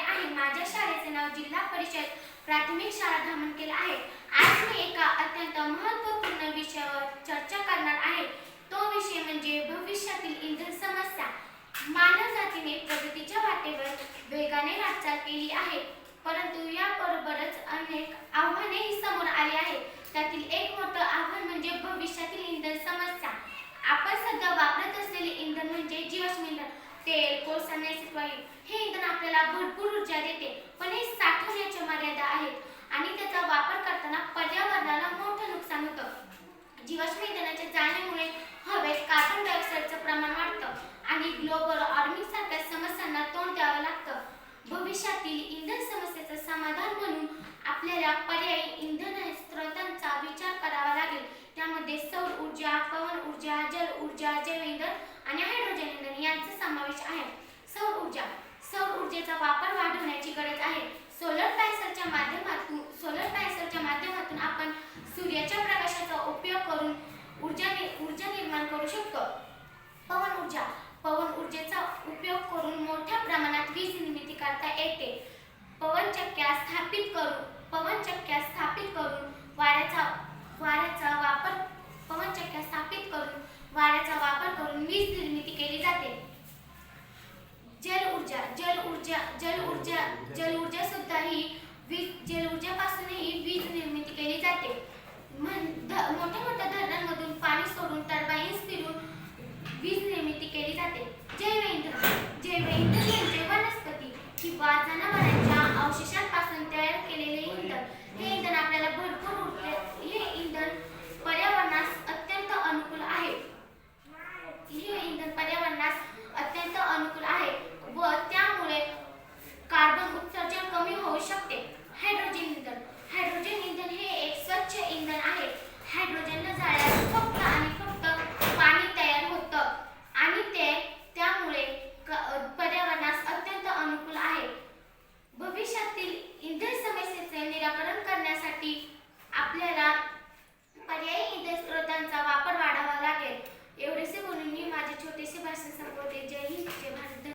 आहे. माझ्या शाळेचे नाव जिल्हा परिषद प्राथमिक शाळा धामणकेला आहे. आज मी एका अत्यंत महत्त्वपूर्ण विषयावर चर्चा करणार आहे. तो विषय म्हणजे भविष्यातील इंधन समस्या. मानव जातीने प्रगतीच्या वाटेवर वेगाने वाटचाल केली आहे, परंतु याबरोबरच अनेक आव्हानेही समोर आली आहेत. त्यातील एक मोठं आव्हान म्हणजे भविष्यातील इंधन समस्या. आपण सध्या वापरत असलेले इंधन म्हणजे जीवाश्म इंधन, तेल, कोळसा, नैसर्गिक वायू. हे इंधन आपल्याला भरपूर ऊर्जा देते, पण हे साठवण्याच्या मर्यादा आहेत आणि त्याचा वापर करताना पर्यावरणाला मोठं नुकसान होतं. जीवाश्म इंधनाच्या जाळण्यामुळे हवेत कार्बन डायऑक्साईडचं प्रमाण वाढतं आणि ग्लोबल वॉर्मिंग सारख्या समस्यांना तोंड द्यावं लागतं. भविष्यातील इंधन समस्येचं समाधान म्हणून आपल्याला पर्यायी इंधन स्रोतांचा विचार करावा लागेल. त्यामध्ये सौर ऊर्जा, पवन ऊर्जा, जल ऊर्जा, जैव इंधन आणि हायड्रोजन इंधन यांचा समावेश आहे. सौर ऊर्जेचा वापर वाढवण्याची गरज आहे. सोलर पॅनलच्या माध्यमातून आपण सूर्याच्या प्रकाशाचा उपयोग करून ऊर्जा निर्माण करू शकतो. पवन ऊर्जेचा उपयोग करून मोठ्या प्रमाणात वीज निर्मिती करता येते. पवनचक्क्या स्थापित करून वाऱ्याचा वापर करून वीज निर्मिती केली जाते. जल ऊर्जा सुद्धा जल ऊर्जेपासूनही वीज निर्मिती केली जाते. मोठ्या धरणांमधून पाणी सोडून टर्बाइन्स फिरून वीज निर्मिती केली जाते. जैव इंधन म्हणजे वनस्पती किंवा जनावरांच्या अवशेषांपासून तयार केलेले इंधन. हे इंधन आपल्याला भरपूर ऊर्जा. हे इंधन पर्यावरणास अत्यंत अनुकूल आहे व त्यामुळे कार्बन उत्सर्जन कमी होऊ शकते.